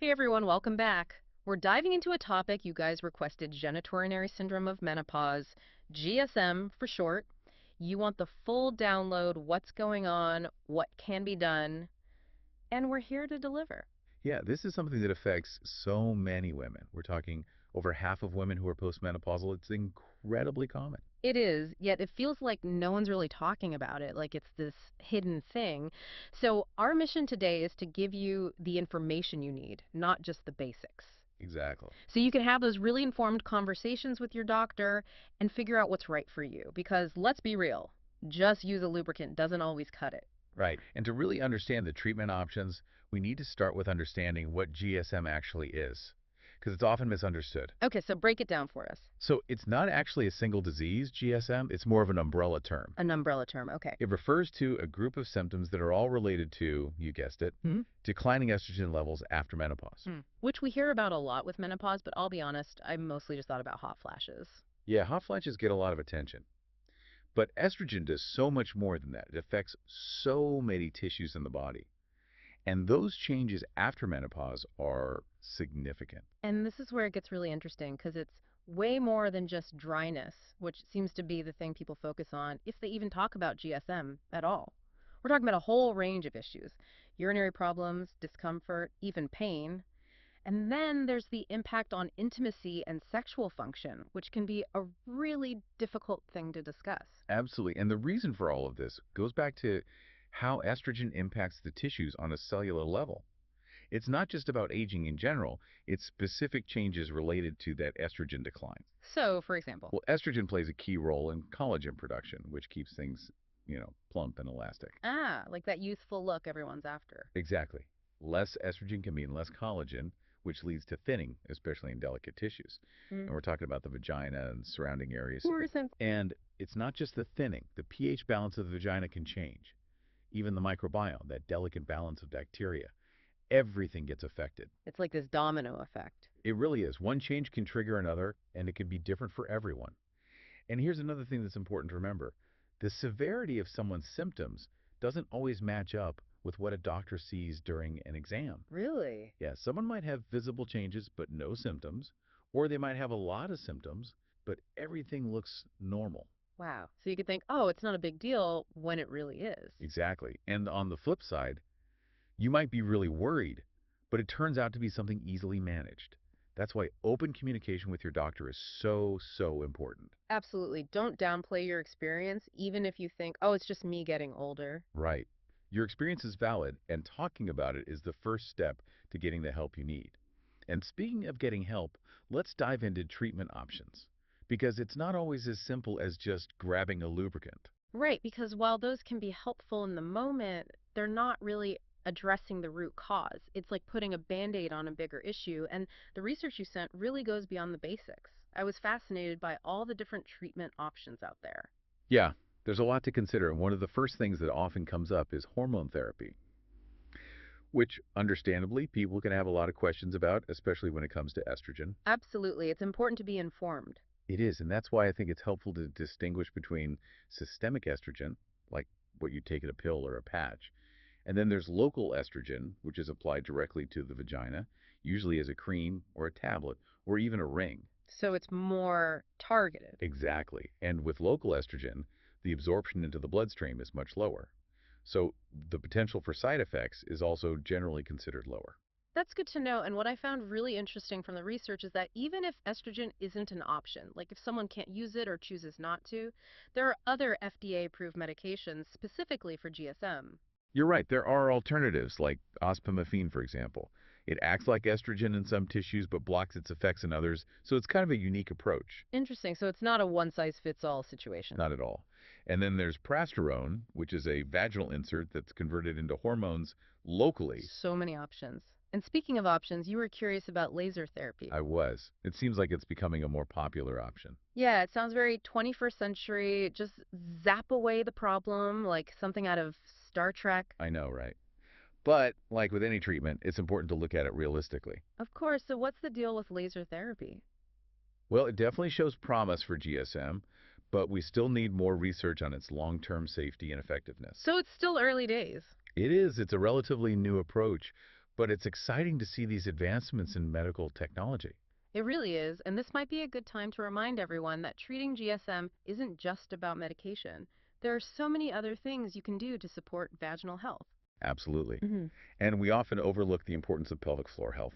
Hey everyone, welcome back. We're diving into a topic you guys requested: genitourinary syndrome of menopause, GSM for short. You want the full download, what's going on, what can be done, and we're here to deliver. Yeah, this is something that affects so many women. We're talking over half of women who are postmenopausal. It's incredibly common. It is, yet it feels like no one's really talking about it, like it's this hidden thing. So, our mission today is to give you the information you need, not just the basics. Exactly. So you can have those really informed conversations with your doctor and figure out what's right for you. Because let's be real, just use a lubricant doesn't always cut it. Right. And to really understand the treatment options, we need to start with understanding what GSM actually is, because it's often misunderstood. Okay, so break it down for us. So it's not actually a single disease, GSM, it's more of an umbrella term. An umbrella term, okay. It refers to a group of symptoms that are all related to, you guessed it, declining estrogen levels after menopause. Which we hear about a lot with menopause, but I'll be honest, I mostly just thought about hot flashes. Yeah, hot flashes get a lot of attention. But estrogen does so much more than that. It affects so many tissues in the body. And those changes after menopause are significant. And this is where it gets really interesting because it's way more than just dryness, which seems to be the thing people focus on if they even talk about GSM at all. We're talking about a whole range of issues: urinary problems, discomfort, even pain. And then there's the impact on intimacy and sexual function, which can be a really difficult thing to discuss. Absolutely. And the reason for all of this goes back to how estrogen impacts the tissues on a cellular level. It's not just about aging in general, it's specific changes related to that estrogen decline. So, for example, Well, estrogen plays a key role in collagen production, which keeps things, plump and elastic. like that youthful look everyone's after. Exactly. Less estrogen can mean less collagen, which leads to thinning, especially in delicate tissues. And we're talking about the vagina and surrounding areas. Poor sense. And it's not just the thinning. The pH balance of the vagina can change. Even the microbiome, that delicate balance of bacteria, everything gets affected. It's like this domino effect. It really is. One change can trigger another, and it can be different for everyone. And here's another thing that's important to remember. The severity of someone's symptoms doesn't always match up with what a doctor sees during an exam. Really? Yeah, someone might have visible changes but no symptoms, or they might have a lot of symptoms, but everything looks normal. Wow. So you could think, oh, it's not a big deal when it really is. Exactly. And on the flip side, you might be really worried, but it turns out to be something easily managed. That's why open communication with your doctor is so, so important. Absolutely. Don't downplay your experience, even if you think, oh, it's just me getting older. Right. Your experience is valid, and talking about it is the first step to getting the help you need. And speaking of getting help, let's dive into treatment options. Because it's not always as simple as just grabbing a lubricant. Right, because while those can be helpful in the moment, they're not really addressing the root cause. It's like putting a band-aid on a bigger issue, and the research you sent really goes beyond the basics. I was fascinated by all the different treatment options out there. Yeah, there's a lot to consider, and one of the first things that often comes up is hormone therapy, which understandably people can have a lot of questions about, especially when it comes to estrogen. Absolutely, it's important to be informed. It is, and that's why I think it's helpful to distinguish between systemic estrogen, like what you take in a pill or a patch, and then there's local estrogen, which is applied directly to the vagina, usually as a cream or a tablet or even a ring. So it's more targeted. Exactly. And with local estrogen, the absorption into the bloodstream is much lower. So the potential for side effects is also generally considered lower. That's good to know. And what I found really interesting from the research is that even if estrogen isn't an option, like if someone can't use it or chooses not to, there are other FDA approved medications specifically for GSM. You're right, there are alternatives like ospemifene, for example. It acts like estrogen in some tissues but blocks its effects in others, so it's kind of a unique approach. Interesting. So it's not a one size fits all situation. Not at all. And then there's prasterone, which is a vaginal insert that's converted into hormones locally. So many options. And speaking of options, you were curious about laser therapy. I was. It seems like it's becoming a more popular option. Yeah, it sounds very 21st century. Just zap away the problem like something out of Star Trek. I know, right? But, like with any treatment, it's important to look at it realistically. Of course. So what's the deal with laser therapy? Well, it definitely shows promise for GSM, but we still need more research on its long term safety and effectiveness. So it's still early days. It is, it's a relatively new approach, But it's exciting to see these advancements in medical technology. It really is, and this might be a good time to remind everyone that treating GSM isn't just about medication. There are so many other things you can do to support vaginal health. Absolutely. Hmm. And we often overlook the importance of pelvic floor health.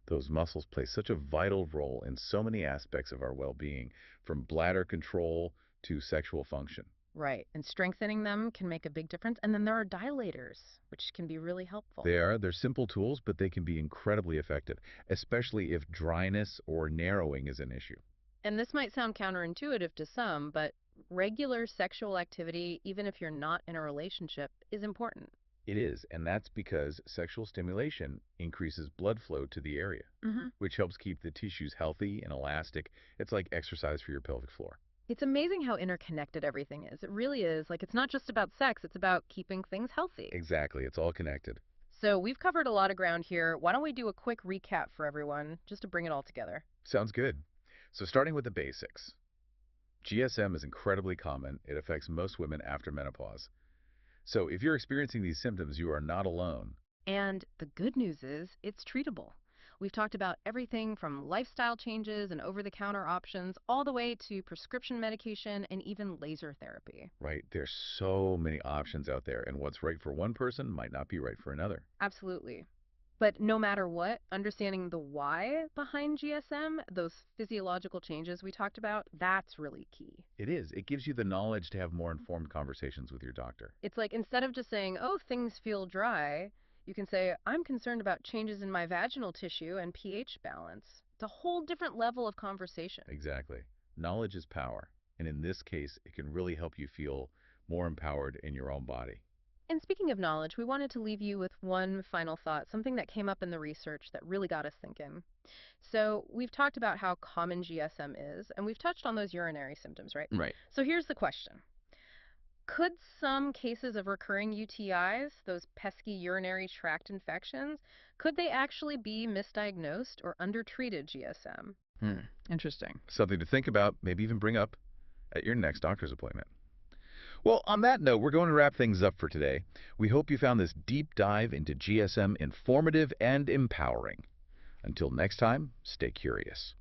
Those muscles play such a vital role in so many aspects of our well-being, from bladder control to sexual function. Right, and strengthening them can make a big difference. And then there are dilators, which can be really helpful. They're simple tools, but they can be incredibly effective, especially if dryness or narrowing is an issue. And this might sound counterintuitive to some, but regular sexual activity, even if you're not in a relationship, is important. It is, and that's because sexual stimulation increases blood flow to the area, Hmm. which helps keep the tissues healthy and elastic. It's like exercise for your pelvic floor. It's amazing how interconnected everything is. It really is. Like, it's not just about sex, it's about keeping things healthy. Exactly, it's all connected. So, we've covered a lot of ground here. Why don't we do a quick recap for everyone, just to bring it all together? Sounds good. So, starting with the basics, GSM is incredibly common. It affects most women after menopause. So, if you're experiencing these symptoms, you are not alone. And the good news is, it's treatable. We've talked about everything from lifestyle changes and over the counter options, all the way to prescription medication and even laser therapy. Right? There's so many options out there, and what's right for one person might not be right for another. Absolutely. But no matter what, understanding the why behind GSM, those physiological changes we talked about, that's really key. It is. It gives you the knowledge to have more informed conversations with your doctor. It's like instead of just saying, oh, things feel dry, you can say, I'm concerned about changes in my vaginal tissue and pH balance. It's a whole different level of conversation. Exactly. Knowledge is power, and in this case, it can really help you feel more empowered in your own body. And speaking of knowledge, we wanted to leave you with one final thought, something that came up in the research that really got us thinking. So, we've talked about how common GSM is, and we've touched on those urinary symptoms, right? Right. So, here's the question. Could some cases of recurring UTIs, those pesky urinary tract infections, could they actually be misdiagnosed or undertreated GSM? Interesting. Something to think about, maybe even bring up at your next doctor's appointment. Well, on that note, we're going to wrap things up for today. We hope you found this deep dive into GSM informative and empowering. Until next time, stay curious.